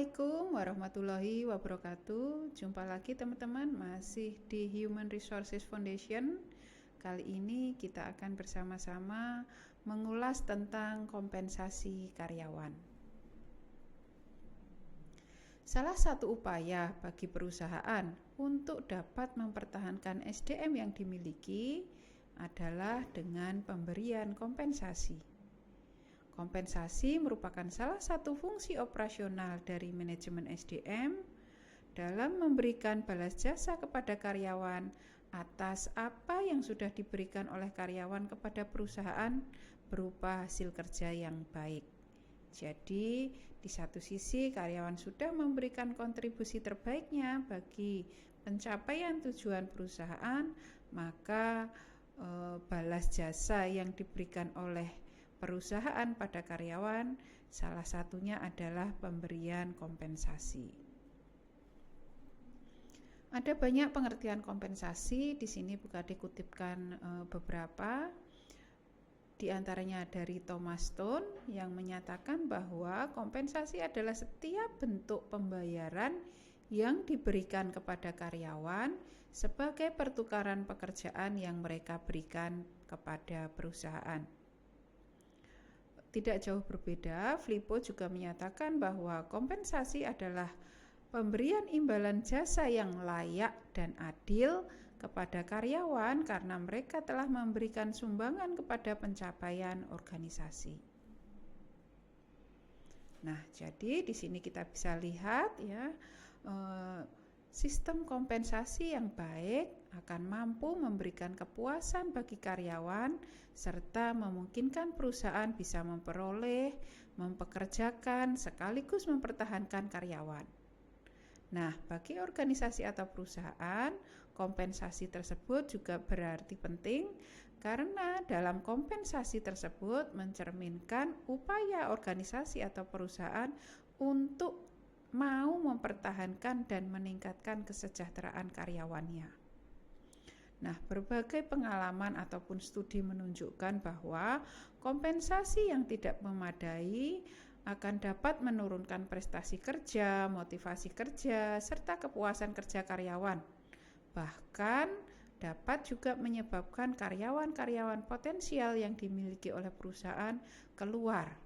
Assalamualaikum warahmatullahi wabarakatuh. Jumpa lagi teman-teman, masih di Human Resources Foundation. Kali ini kita akan bersama-sama mengulas tentang kompensasi karyawan. Salah satu upaya bagi perusahaan untuk dapat mempertahankan SDM yang dimiliki adalah dengan pemberian kompensasi. Kompensasi merupakan salah satu fungsi operasional dari manajemen SDM dalam memberikan balas jasa kepada karyawan atas apa yang sudah diberikan oleh karyawan kepada perusahaan berupa hasil kerja yang baik. Jadi, di satu sisi karyawan sudah memberikan kontribusi terbaiknya bagi pencapaian tujuan perusahaan, maka balas jasa yang diberikan oleh perusahaan pada karyawan salah satunya adalah pemberian kompensasi. Ada banyak pengertian kompensasi, di sini bukan dikutipkan beberapa. Di antaranya dari Thomas Stone yang menyatakan bahwa kompensasi adalah setiap bentuk pembayaran yang diberikan kepada karyawan sebagai pertukaran pekerjaan yang mereka berikan kepada perusahaan. Tidak jauh berbeda, Flippo juga menyatakan bahwa kompensasi adalah pemberian imbalan jasa yang layak dan adil kepada karyawan karena mereka telah memberikan sumbangan kepada pencapaian organisasi. Nah, jadi di sini kita bisa lihat ya, sistem kompensasi yang baik akan mampu memberikan kepuasan bagi karyawan serta memungkinkan perusahaan bisa memperoleh, mempekerjakan, sekaligus mempertahankan karyawan. Nah, bagi organisasi atau perusahaan, kompensasi tersebut juga berarti penting karena dalam kompensasi tersebut mencerminkan upaya organisasi atau perusahaan untuk mau mempertahankan dan meningkatkan kesejahteraan karyawannya. Nah, berbagai pengalaman ataupun studi menunjukkan bahwa kompensasi yang tidak memadai akan dapat menurunkan prestasi kerja, motivasi kerja, serta kepuasan kerja karyawan. Bahkan dapat juga menyebabkan karyawan-karyawan potensial yang dimiliki oleh perusahaan keluar.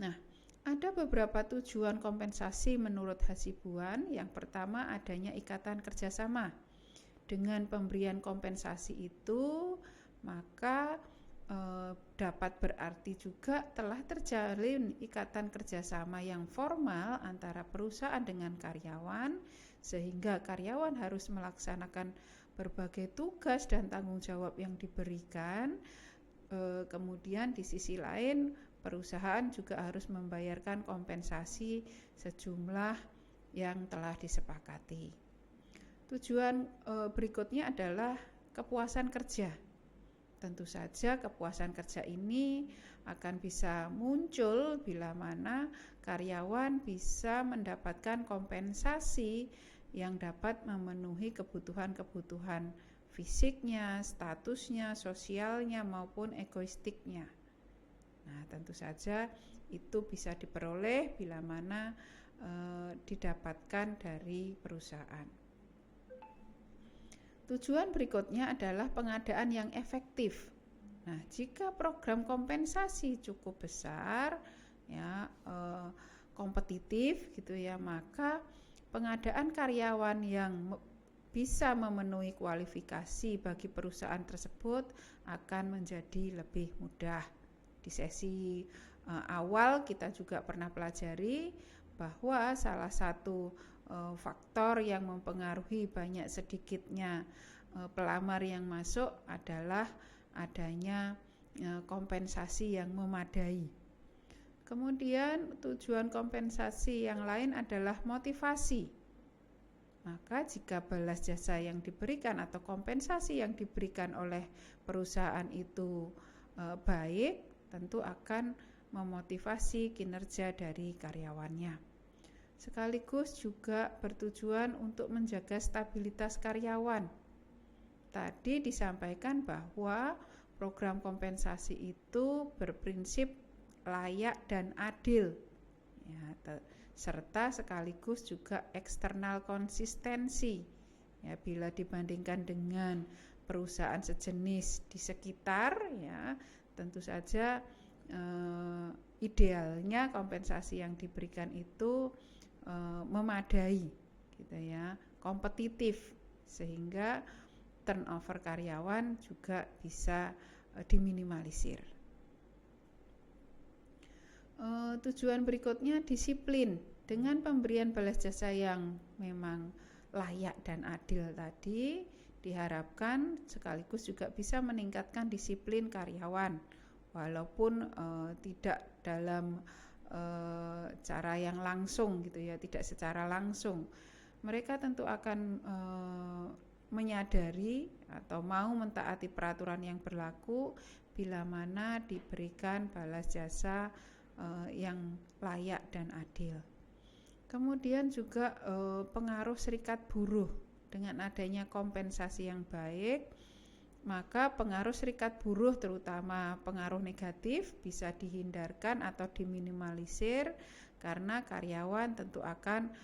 Nah, ada beberapa tujuan kompensasi menurut Hasibuan. Yang pertama, adanya ikatan kerjasama. Dengan pemberian kompensasi itu, maka dapat berarti juga telah terjalin ikatan kerjasama yang formal antara perusahaan dengan karyawan, sehingga karyawan harus melaksanakan berbagai tugas dan tanggung jawab yang diberikan. Kemudian di sisi lain, perusahaan juga harus membayarkan kompensasi sejumlah yang telah disepakati. Tujuan berikutnya adalah kepuasan kerja. Tentu saja kepuasan kerja ini akan bisa muncul bila mana karyawan bisa mendapatkan kompensasi yang dapat memenuhi kebutuhan-kebutuhan fisiknya, statusnya, sosialnya maupun egoistiknya. Nah, tentu saja itu bisa diperoleh bila mana didapatkan dari perusahaan. Tujuan berikutnya adalah pengadaan yang efektif. Nah, jika program kompensasi cukup besar, ya kompetitif gitu ya, maka pengadaan karyawan yang bisa memenuhi kualifikasi bagi perusahaan tersebut akan menjadi lebih mudah. Di sesi awal kita juga pernah pelajari bahwa salah satu faktor yang mempengaruhi banyak sedikitnya pelamar yang masuk adalah adanya kompensasi yang memadai. Kemudian tujuan kompensasi yang lain adalah motivasi. Maka jika balas jasa yang diberikan atau kompensasi yang diberikan oleh perusahaan itu baik, tentu akan memotivasi kinerja dari karyawannya. Sekaligus juga bertujuan untuk menjaga stabilitas karyawan. Tadi disampaikan bahwa program kompensasi itu berprinsip layak dan adil. ya, serta sekaligus juga eksternal konsistensi. Ya, bila dibandingkan dengan perusahaan sejenis di sekitar, ya tentu saja idealnya kompensasi yang diberikan itu memadai, gitu ya, kompetitif, sehingga turnover karyawan juga bisa diminimalisir. Tujuan berikutnya disiplin. Dengan pemberian balas jasa yang memang layak dan adil tadi, diharapkan sekaligus juga bisa meningkatkan disiplin karyawan, walaupun tidak dalam cara yang langsung, gitu ya, tidak secara langsung. Mereka tentu akan menyadari atau mau mentaati peraturan yang berlaku bila mana diberikan balas jasa yang layak dan adil. Kemudian juga pengaruh serikat buruh. Dengan adanya kompensasi yang baik, maka pengaruh serikat buruh, terutama pengaruh negatif, bisa dihindarkan atau diminimalisir karena karyawan tentu akan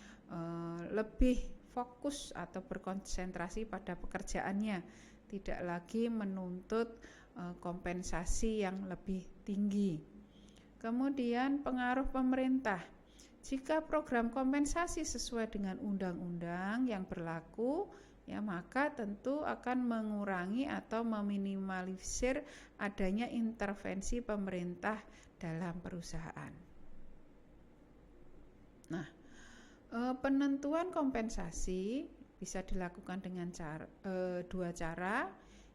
lebih fokus atau berkonsentrasi pada pekerjaannya, tidak lagi menuntut kompensasi yang lebih tinggi. Kemudian pengaruh pemerintah. Jika program kompensasi sesuai dengan undang-undang yang berlaku, ya maka tentu akan mengurangi atau meminimalisir adanya intervensi pemerintah dalam perusahaan. Nah, penentuan kompensasi bisa dilakukan dengan dua cara,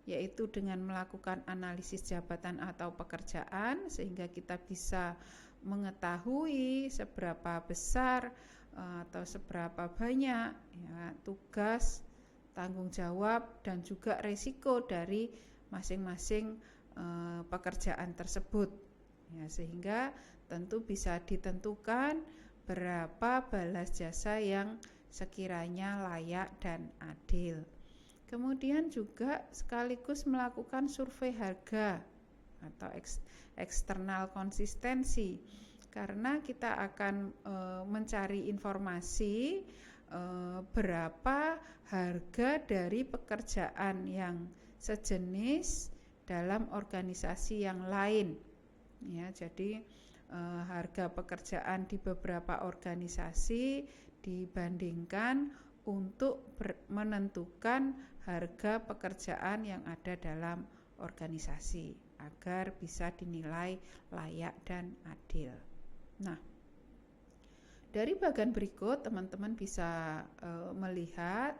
yaitu dengan melakukan analisis jabatan atau pekerjaan, sehingga kita bisa mengetahui seberapa besar atau seberapa banyak, ya, tugas, tanggung jawab, dan juga risiko dari masing-masing pekerjaan tersebut, ya, sehingga tentu bisa ditentukan berapa balas jasa yang sekiranya layak dan adil. Kemudian juga sekaligus melakukan survei harga atau eksternal konsistensi, karena kita akan mencari informasi berapa harga dari pekerjaan yang sejenis dalam organisasi yang lain, ya. Jadi harga pekerjaan di beberapa organisasi dibandingkan untuk menentukan harga pekerjaan yang ada dalam organisasi agar bisa dinilai layak dan adil. Nah, dari bagian berikut teman-teman bisa melihat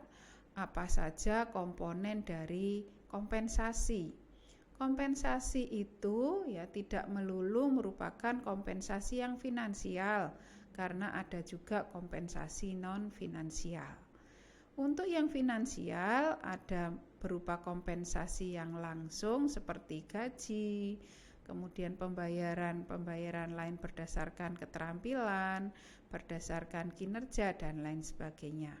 apa saja komponen dari kompensasi. Kompensasi itu ya tidak melulu merupakan kompensasi yang finansial, karena ada juga kompensasi non finansial. Untuk yang finansial ada berupa kompensasi yang langsung seperti gaji, kemudian pembayaran lain berdasarkan keterampilan, berdasarkan kinerja, dan lain sebagainya.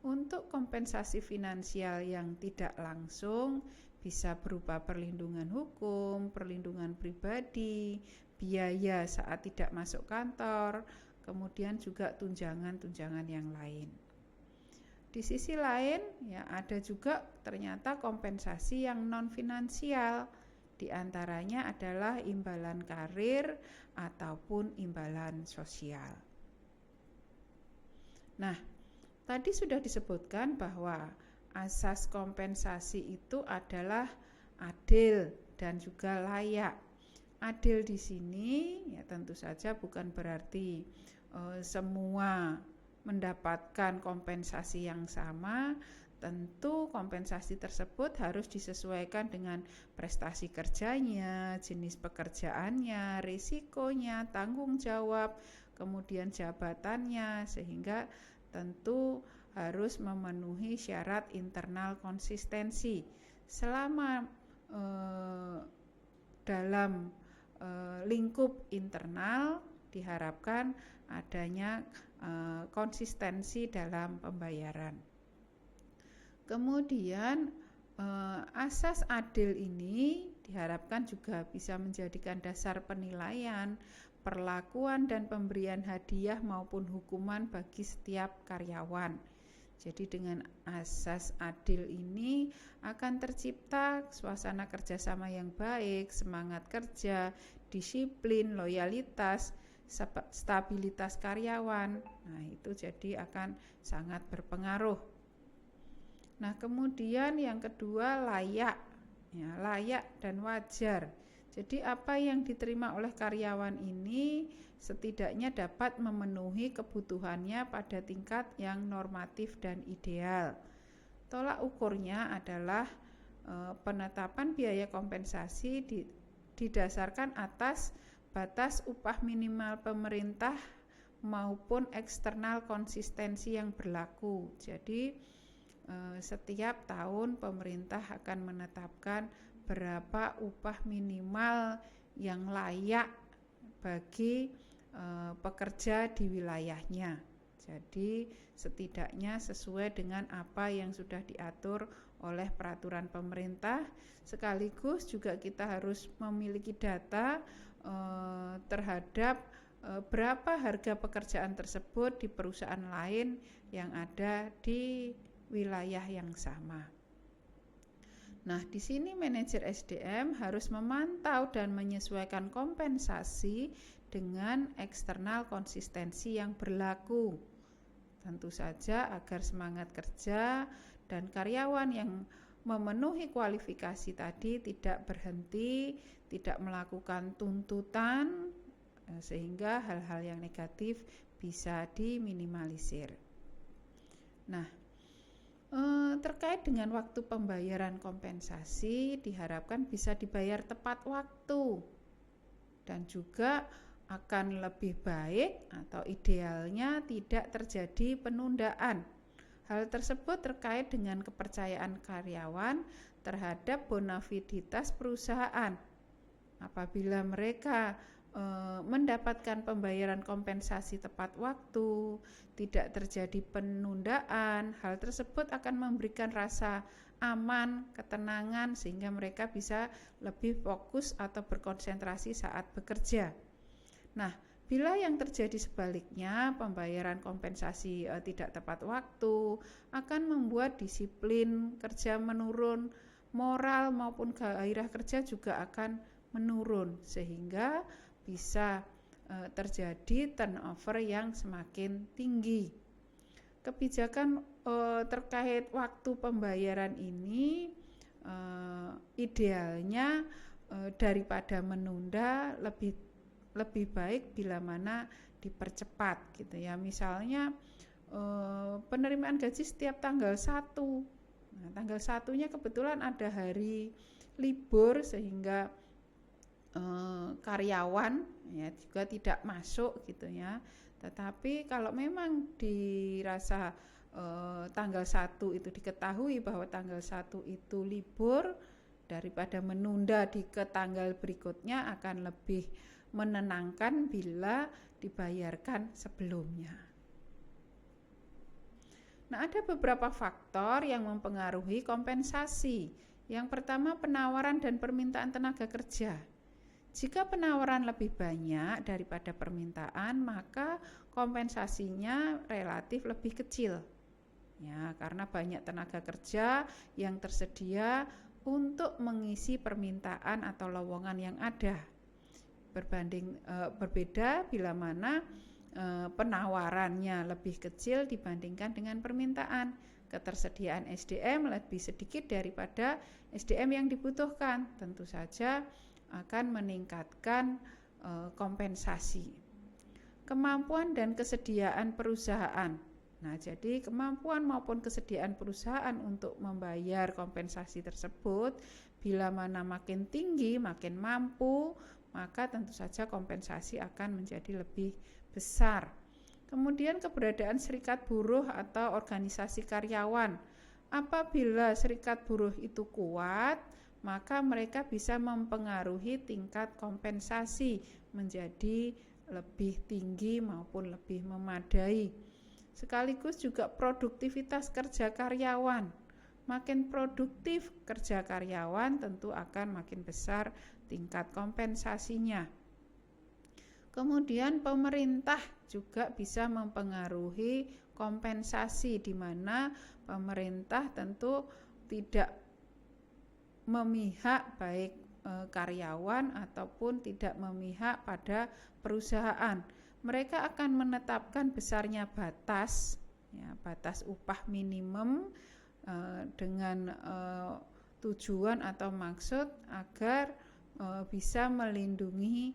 Untuk kompensasi finansial yang tidak langsung bisa berupa perlindungan hukum, perlindungan pribadi, biaya saat tidak masuk kantor, kemudian juga tunjangan-tunjangan yang lain. Di sisi lain, ya ada juga ternyata kompensasi yang non finansial. Di antaranya adalah imbalan karir ataupun imbalan sosial. Nah, tadi sudah disebutkan bahwa asas kompensasi itu adalah adil dan juga layak. Adil di sini ya tentu saja bukan berarti semua mendapatkan kompensasi yang sama. Tentu kompensasi tersebut harus disesuaikan dengan prestasi kerjanya, jenis pekerjaannya, risikonya, tanggung jawab, kemudian jabatannya, sehingga tentu harus memenuhi syarat internal konsistensi. Selama dalam lingkup internal diharapkan adanya konsistensi dalam pembayaran. Kemudian asas adil ini diharapkan juga bisa menjadikan dasar penilaian perlakuan dan pemberian hadiah maupun hukuman bagi setiap karyawan. Jadi dengan asas adil ini akan tercipta suasana kerjasama yang baik, semangat kerja, disiplin, loyalitas, stabilitas karyawan. Nah, itu jadi akan sangat berpengaruh. Nah, kemudian yang kedua layak. Ya, layak dan wajar. Jadi apa yang diterima oleh karyawan ini setidaknya dapat memenuhi kebutuhannya pada tingkat yang normatif dan ideal. Tolak ukurnya adalah penetapan biaya kompensasi didasarkan atas batas upah minimal pemerintah maupun eksternal konsistensi yang berlaku. Jadi setiap tahun pemerintah akan menetapkan berapa upah minimal yang layak bagi pekerja di wilayahnya. Jadi setidaknya sesuai dengan apa yang sudah diatur oleh peraturan pemerintah. Sekaligus juga kita harus memiliki data terhadap berapa harga pekerjaan tersebut di perusahaan lain yang ada di wilayah yang sama. Nah, di sini manajer SDM harus memantau dan menyesuaikan kompensasi dengan eksternal konsistensi yang berlaku. Tentu saja agar semangat kerja dan karyawan yang memenuhi kualifikasi tadi tidak berhenti, tidak melakukan tuntutan, sehingga hal-hal yang negatif bisa diminimalisir. Nah, terkait dengan waktu pembayaran kompensasi diharapkan bisa dibayar tepat waktu dan juga akan lebih baik atau idealnya tidak terjadi penundaan. Hal tersebut terkait dengan kepercayaan karyawan terhadap bonafiditas perusahaan. Apabila mereka mendapatkan pembayaran kompensasi tepat waktu, tidak terjadi penundaan, hal tersebut akan memberikan rasa aman, ketenangan sehingga mereka bisa lebih fokus atau berkonsentrasi saat bekerja. Nah, bila yang terjadi sebaliknya, pembayaran kompensasi tidak tepat waktu akan membuat disiplin kerja menurun, moral maupun gairah kerja juga akan menurun sehingga bisa terjadi turnover yang semakin tinggi. Kebijakan terkait waktu pembayaran ini idealnya daripada menunda lebih baik bila mana dipercepat gitu ya. Misalnya penerimaan gaji setiap tanggal 1. Nah, tanggal 1-nya kebetulan ada hari libur sehingga karyawan ya juga tidak masuk gitu ya. Tetapi kalau memang dirasa tanggal 1 itu diketahui bahwa tanggal 1 itu libur, daripada menunda ke tanggal berikutnya akan lebih menenangkan bila dibayarkan sebelumnya. Nah, ada beberapa faktor yang mempengaruhi kompensasi. Yang pertama, penawaran dan permintaan tenaga kerja. Jika penawaran lebih banyak daripada permintaan, maka kompensasinya relatif lebih kecil. Ya, karena banyak tenaga kerja yang tersedia untuk mengisi permintaan atau lowongan yang ada. Berbeda bila mana penawarannya lebih kecil dibandingkan dengan permintaan. Ketersediaan SDM lebih sedikit daripada SDM yang dibutuhkan. Tentu saja akan meningkatkan kompensasi. Kemampuan dan kesediaan perusahaan. Nah, jadi kemampuan maupun kesediaan perusahaan untuk membayar kompensasi tersebut bila mana makin tinggi, makin mampu, maka tentu saja kompensasi akan menjadi lebih besar. Kemudian keberadaan serikat buruh atau organisasi karyawan. Apabila serikat buruh itu kuat, maka mereka bisa mempengaruhi tingkat kompensasi menjadi lebih tinggi maupun lebih memadai. Sekaligus juga produktivitas kerja karyawan. Makin produktif kerja karyawan tentu akan makin besar tingkat kompensasinya. Kemudian pemerintah juga bisa mempengaruhi kompensasi, di mana pemerintah tentu tidak memihak baik karyawan ataupun tidak memihak pada perusahaan. Mereka akan menetapkan besarnya batas, batas upah minimum dengan tujuan atau maksud agar bisa melindungi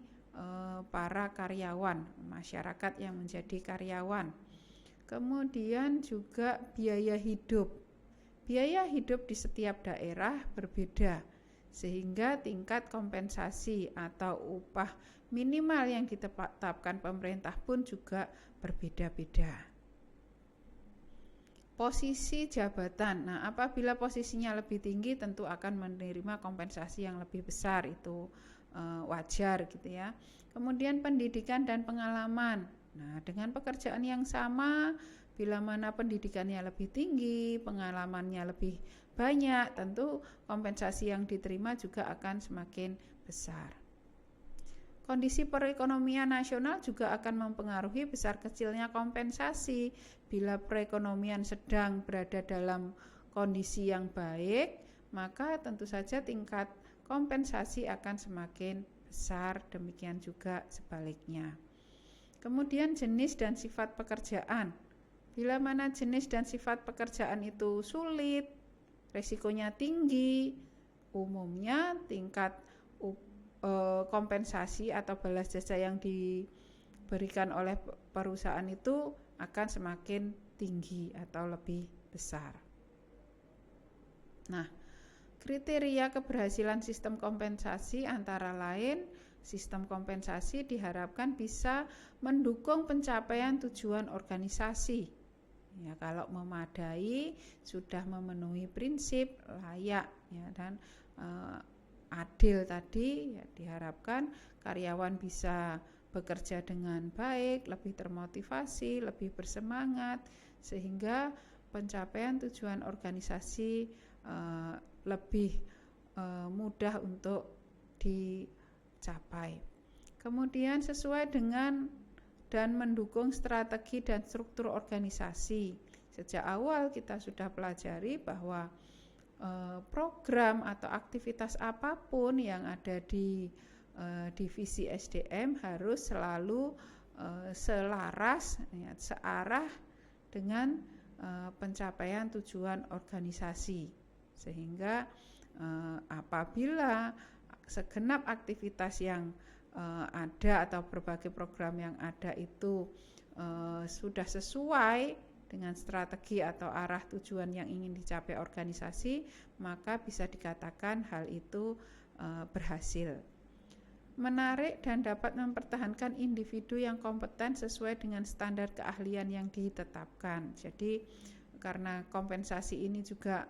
para karyawan, masyarakat yang menjadi karyawan. Kemudian juga biaya hidup. Biaya hidup di setiap daerah berbeda, sehingga tingkat kompensasi atau upah minimal yang ditetapkan pemerintah pun juga berbeda-beda. Posisi jabatan. Nah, apabila posisinya lebih tinggi tentu akan menerima kompensasi yang lebih besar, itu wajar gitu ya. Kemudian pendidikan dan pengalaman. Nah, dengan pekerjaan yang sama, bila mana pendidikannya lebih tinggi, pengalamannya lebih banyak, tentu kompensasi yang diterima juga akan semakin besar. Kondisi perekonomian nasional juga akan mempengaruhi besar kecilnya kompensasi. Bila perekonomian sedang berada dalam kondisi yang baik, maka tentu saja tingkat kompensasi akan semakin besar, demikian juga sebaliknya. Kemudian jenis dan sifat pekerjaan. Bila mana jenis dan sifat pekerjaan itu sulit, resikonya tinggi, umumnya tingkat kompensasi atau balas jasa yang diberikan oleh perusahaan itu akan semakin tinggi atau lebih besar. Nah, kriteria keberhasilan sistem kompensasi antara lain, sistem kompensasi diharapkan bisa mendukung pencapaian tujuan organisasi. Ya, kalau memadai, sudah memenuhi prinsip layak, ya, dan adil tadi, ya, diharapkan karyawan bisa bekerja dengan baik, lebih termotivasi, lebih bersemangat, sehingga pencapaian tujuan organisasi lebih mudah untuk dicapai. Kemudian sesuai dengan dan mendukung strategi dan struktur organisasi. Sejak awal kita sudah pelajari bahwa program atau aktivitas apapun yang ada di divisi SDM harus selalu selaras, ya, searah dengan pencapaian tujuan organisasi, sehingga apabila segenap aktivitas yang ada atau berbagai program yang ada itu sudah sesuai dengan strategi atau arah tujuan yang ingin dicapai organisasi, maka bisa dikatakan hal itu berhasil. Menarik dan dapat mempertahankan individu yang kompeten sesuai dengan standar keahlian yang ditetapkan. Jadi karena kompensasi ini juga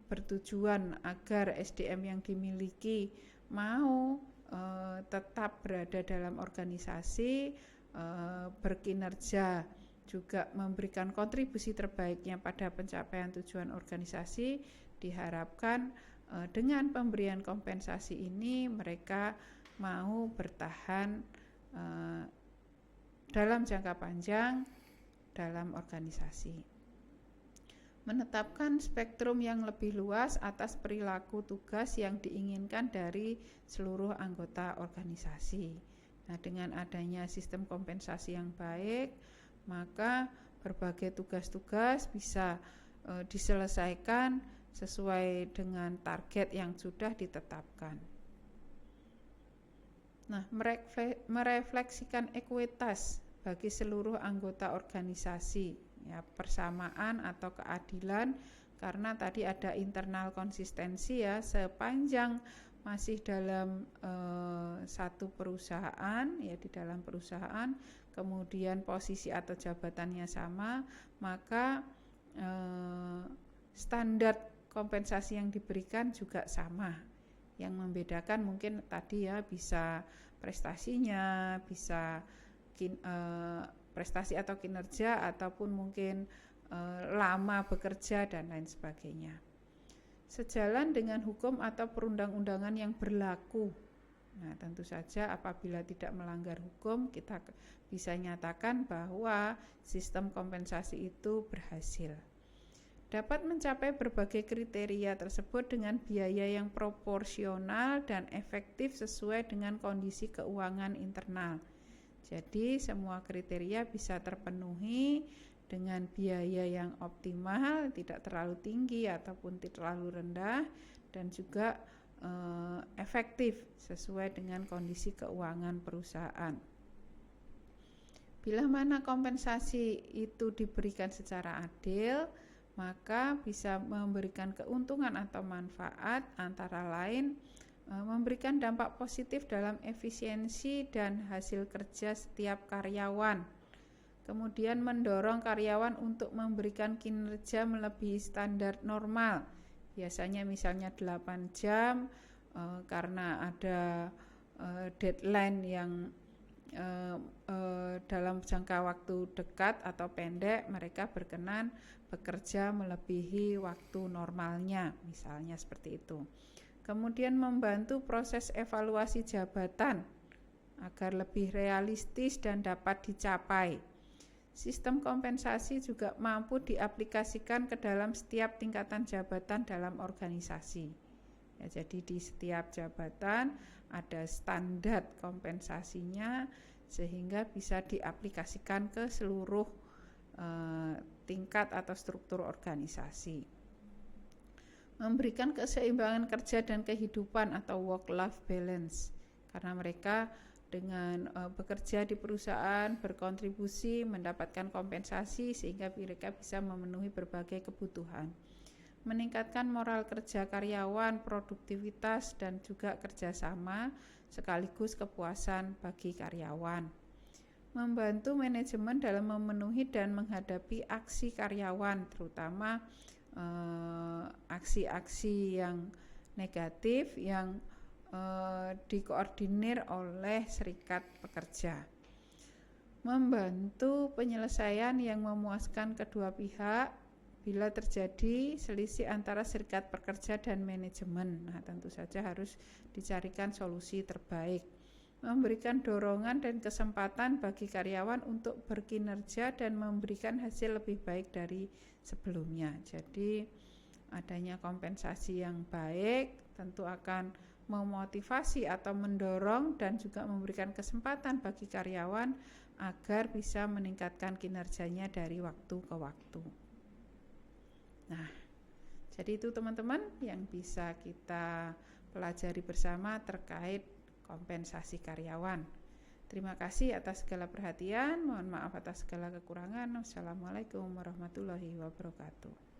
bertujuan agar SDM yang dimiliki mau tetap berada dalam organisasi, berkinerja, juga memberikan kontribusi terbaiknya pada pencapaian tujuan organisasi. Diharapkan dengan pemberian kompensasi ini mereka mau bertahan dalam jangka panjang dalam organisasi. Menetapkan spektrum yang lebih luas atas perilaku tugas yang diinginkan dari seluruh anggota organisasi. Nah, dengan adanya sistem kompensasi yang baik, maka berbagai tugas-tugas bisa diselesaikan sesuai dengan target yang sudah ditetapkan. Nah, merefleksikan ekuitas bagi seluruh anggota organisasi, ya, persamaan atau keadilan, karena tadi ada internal konsistensi, ya, sepanjang masih dalam satu perusahaan, ya, di dalam perusahaan, kemudian posisi atau jabatannya sama, maka standar kompensasi yang diberikan juga sama. Yang membedakan mungkin tadi, ya, bisa prestasinya, bisa prestasi atau kinerja, ataupun mungkin lama bekerja dan lain sebagainya. Sejalan dengan hukum atau perundang-undangan yang berlaku. Nah, tentu saja apabila tidak melanggar hukum, kita bisa nyatakan bahwa sistem kompensasi itu berhasil. Dapat mencapai berbagai kriteria tersebut dengan biaya yang proporsional dan efektif sesuai dengan kondisi keuangan internal. Jadi, semua kriteria bisa terpenuhi dengan biaya yang optimal, tidak terlalu tinggi ataupun tidak terlalu rendah, dan juga efektif sesuai dengan kondisi keuangan perusahaan. Bila mana kompensasi itu diberikan secara adil, maka bisa memberikan keuntungan atau manfaat, antara lain memberikan dampak positif dalam efisiensi dan hasil kerja setiap karyawan. Kemudian mendorong karyawan untuk memberikan kinerja melebihi standar normal. Biasanya misalnya 8 jam karena ada deadline yang dalam jangka waktu dekat atau pendek, mereka berkenan bekerja melebihi waktu normalnya, misalnya seperti itu. Kemudian membantu proses evaluasi jabatan agar lebih realistis dan dapat dicapai. Sistem kompensasi juga mampu diaplikasikan ke dalam setiap tingkatan jabatan dalam organisasi. Ya, jadi di setiap jabatan ada standar kompensasinya sehingga bisa diaplikasikan ke seluruh tingkat atau struktur organisasi. Memberikan keseimbangan kerja dan kehidupan atau work-life balance, karena mereka dengan bekerja di perusahaan, berkontribusi, mendapatkan kompensasi sehingga mereka bisa memenuhi berbagai kebutuhan. Meningkatkan moral kerja karyawan, produktivitas, dan juga kerjasama sekaligus kepuasan bagi karyawan. Membantu manajemen dalam memenuhi dan menghadapi aksi karyawan, terutama aksi-aksi yang negatif yang dikoordinir oleh serikat pekerja. Membantu penyelesaian yang memuaskan kedua pihak bila terjadi selisih antara serikat pekerja dan manajemen. Nah, tentu saja harus dicarikan solusi terbaik. Memberikan dorongan dan kesempatan bagi karyawan untuk berkinerja dan memberikan hasil lebih baik dari sebelumnya. Jadi, adanya kompensasi yang baik tentu akan memotivasi atau mendorong dan juga memberikan kesempatan bagi karyawan agar bisa meningkatkan kinerjanya dari waktu ke waktu. Nah, jadi itu teman-teman yang bisa kita pelajari bersama terkait kompensasi karyawan. Terima kasih atas segala perhatian, mohon maaf atas segala kekurangan. Wassalamualaikum warahmatullahi wabarakatuh.